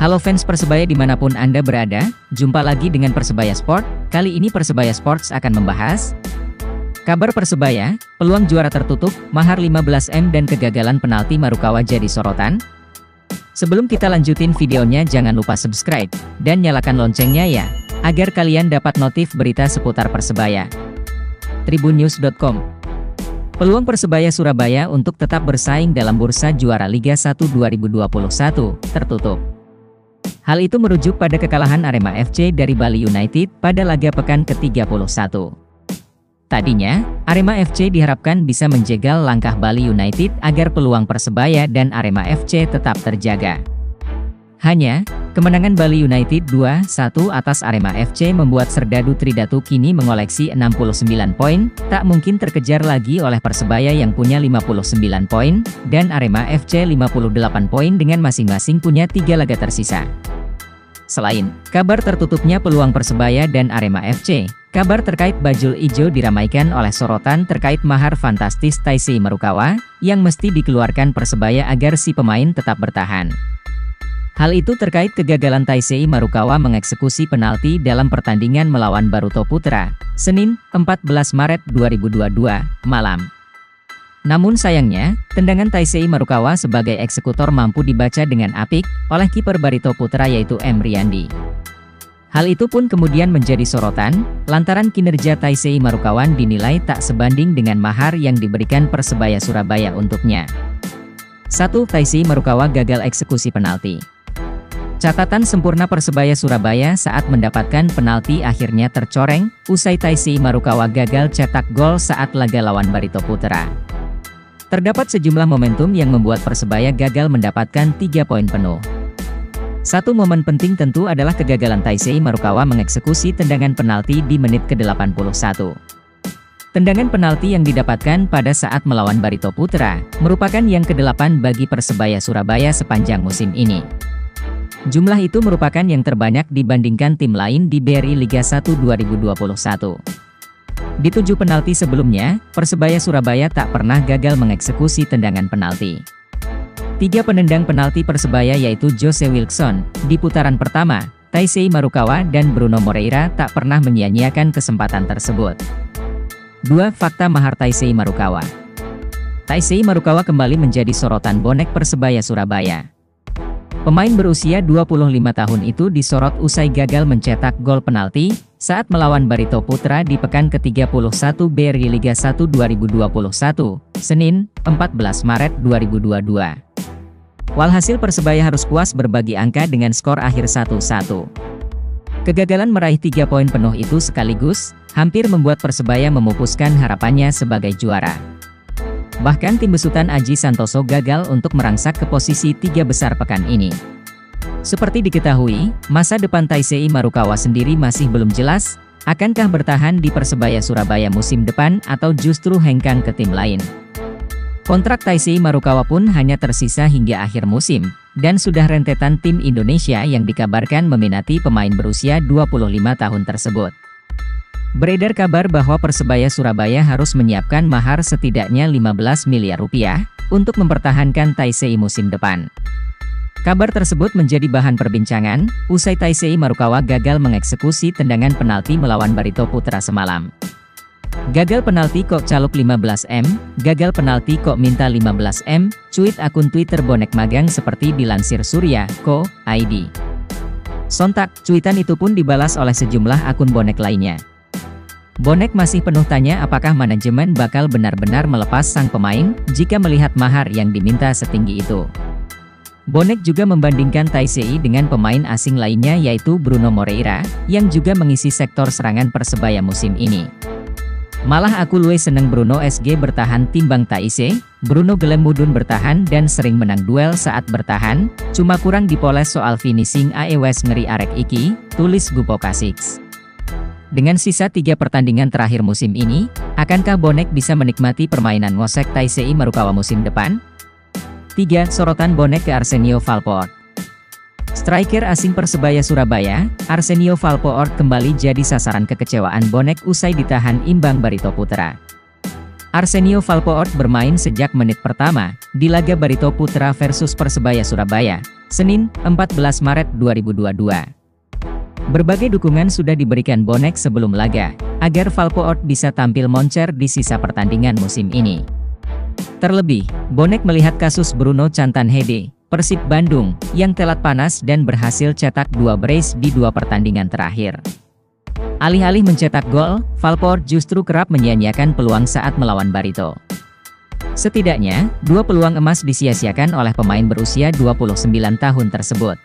Halo fans Persebaya dimanapun Anda berada, jumpa lagi dengan Persebaya Sport. Kali ini Persebaya Sports akan membahas kabar Persebaya, peluang juara tertutup, mahar 15M dan kegagalan penalti Marukawa jadi sorotan. Sebelum kita lanjutin videonya jangan lupa subscribe, dan nyalakan loncengnya ya, agar kalian dapat notif berita seputar Persebaya. Tribunnews.com. Peluang Persebaya Surabaya untuk tetap bersaing dalam bursa juara Liga 1 2021 tertutup. Hal itu merujuk pada kekalahan Arema FC dari Bali United pada laga pekan ke-31. Tadinya, Arema FC diharapkan bisa menjegal langkah Bali United agar peluang Persebaya dan Arema FC tetap terjaga. Hanya, kemenangan Bali United 2-1 atas Arema FC membuat Serdadu Tridatu kini mengoleksi 69 poin, tak mungkin terkejar lagi oleh Persebaya yang punya 59 poin, dan Arema FC 58 poin dengan masing-masing punya 3 laga tersisa. Selain kabar tertutupnya peluang Persebaya dan Arema FC, kabar terkait Bajul Ijo diramaikan oleh sorotan terkait mahar fantastis Taisei Marukawa, yang mesti dikeluarkan Persebaya agar si pemain tetap bertahan. Hal itu terkait kegagalan Taisei Marukawa mengeksekusi penalti dalam pertandingan melawan Barito Putra, Senin, 14 Maret 2022, malam. Namun sayangnya, tendangan Taisei Marukawa sebagai eksekutor mampu dibaca dengan apik oleh kiper Barito Putra yaitu M. Riyandi. Hal itu pun kemudian menjadi sorotan, lantaran kinerja Taisei Marukawa dinilai tak sebanding dengan mahar yang diberikan Persebaya Surabaya untuknya. 1. Taisei Marukawa gagal eksekusi penalti. Catatan sempurna Persebaya Surabaya saat mendapatkan penalti akhirnya tercoreng, usai Taisei Marukawa gagal cetak gol saat laga lawan Barito Putra. Terdapat sejumlah momentum yang membuat Persebaya gagal mendapatkan 3 poin penuh. Satu momen penting tentu adalah kegagalan Taisei Marukawa mengeksekusi tendangan penalti di menit ke-81. Tendangan penalti yang didapatkan pada saat melawan Barito Putra, merupakan yang ke-8 bagi Persebaya Surabaya sepanjang musim ini. Jumlah itu merupakan yang terbanyak dibandingkan tim lain di BRI Liga 1 2021. Di 7 penalti sebelumnya, Persebaya Surabaya tak pernah gagal mengeksekusi tendangan penalti. 3 penendang penalti Persebaya yaitu Jose Wilkson, di putaran pertama, Taisei Marukawa dan Bruno Moreira tak pernah menyia-nyiakan kesempatan tersebut. 2. Fakta mahar Taisei Marukawa. Taisei Marukawa kembali menjadi sorotan bonek Persebaya Surabaya. Pemain berusia 25 tahun itu disorot usai gagal mencetak gol penalti saat melawan Barito Putra di pekan ke-31 BRI Liga 1 2021, Senin, 14 Maret 2022. Walhasil Persebaya harus puas berbagi angka dengan skor akhir 1-1. Kegagalan meraih 3 poin penuh itu sekaligus hampir membuat Persebaya memupuskan harapannya sebagai juara. Bahkan tim besutan Aji Santoso gagal untuk merangsak ke posisi 3 besar pekan ini. Seperti diketahui, masa depan Taisei Marukawa sendiri masih belum jelas, akankah bertahan di Persebaya Surabaya musim depan atau justru hengkang ke tim lain. Kontrak Taisei Marukawa pun hanya tersisa hingga akhir musim, dan sudah rentetan tim Indonesia yang dikabarkan meminati pemain berusia 25 tahun tersebut. Beredar kabar bahwa Persebaya Surabaya harus menyiapkan mahar setidaknya 15 miliar rupiah untuk mempertahankan Taisei musim depan. Kabar tersebut menjadi bahan perbincangan, usai Taisei Marukawa gagal mengeksekusi tendangan penalti melawan Barito Putra semalam. Gagal penalti kok caluk 15M, gagal penalti kok minta 15M, cuit akun Twitter bonek magang seperti dilansir Surya.co.id. Sontak, cuitan itu pun dibalas oleh sejumlah akun bonek lainnya. Bonek masih penuh tanya apakah manajemen bakal benar-benar melepas sang pemain jika melihat mahar yang diminta setinggi itu. Bonek juga membandingkan Taisei dengan pemain asing lainnya yaitu Bruno Moreira, yang juga mengisi sektor serangan Persebaya musim ini. Malah aku luwe seneng Bruno SG bertahan timbang Taisei, Bruno gelem mudun bertahan dan sering menang duel saat bertahan, cuma kurang dipoles soal finishing aewes ngeri arek iki, tulis Gupo Kasix. Dengan sisa 3 pertandingan terakhir musim ini, akankah bonek bisa menikmati permainan ngosek Taisei Marukawa musim depan? 3. Sorotan bonek ke Arsenio Valpoort. Striker asing Persebaya Surabaya, Arsenio Valpoort kembali jadi sasaran kekecewaan bonek usai ditahan imbang Barito Putra. Arsenio Valpoort bermain sejak menit pertama di laga Barito Putra versus Persebaya Surabaya, Senin, 14 Maret 2022. Berbagai dukungan sudah diberikan bonek sebelum laga, agar Valpoort bisa tampil moncer di sisa pertandingan musim ini. Terlebih, bonek melihat kasus Bruno Cantanhede, Persib Bandung, yang telat panas dan berhasil cetak 2 brace di 2 pertandingan terakhir. Alih-alih mencetak gol, Valpoort justru kerap menyia-nyiakan peluang saat melawan Barito. Setidaknya, 2 peluang emas disia-siakan oleh pemain berusia 29 tahun tersebut.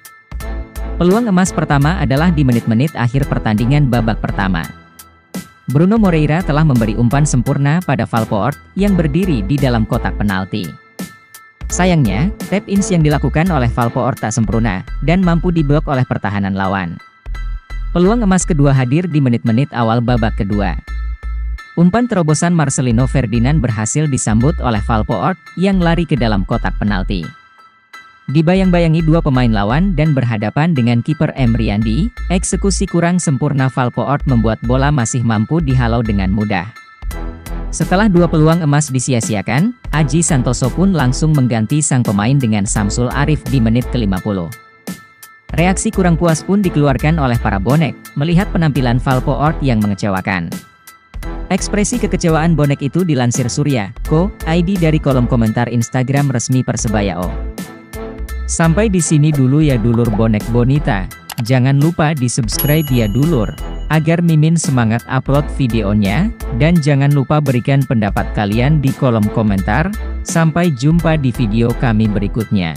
Peluang emas pertama adalah di menit-menit akhir pertandingan babak pertama. Bruno Moreira telah memberi umpan sempurna pada Valpoort yang berdiri di dalam kotak penalti. Sayangnya, tap-ins yang dilakukan oleh Valpoort tak sempurna dan mampu diblok oleh pertahanan lawan. Peluang emas kedua hadir di menit-menit awal babak kedua. Umpan terobosan Marcelino Ferdinand berhasil disambut oleh Valpoort yang lari ke dalam kotak penalti. Dibayang-bayangi 2 pemain lawan dan berhadapan dengan kiper Emriandi, eksekusi kurang sempurna Valpoort membuat bola masih mampu dihalau dengan mudah. Setelah 2 peluang emas disia-siakan, Aji Santoso pun langsung mengganti sang pemain dengan Samsul Arif di menit ke-50. Reaksi kurang puas pun dikeluarkan oleh para bonek, melihat penampilan Valpoort yang mengecewakan. Ekspresi kekecewaan bonek itu dilansir Surya.co.id dari kolom komentar Instagram resmi Persebaya O. Sampai di sini dulu ya dulur bonek bonita. Jangan lupa di-subscribe ya dulur, agar Mimin semangat upload videonya, dan jangan lupa berikan pendapat kalian di kolom komentar. Sampai jumpa di video kami berikutnya.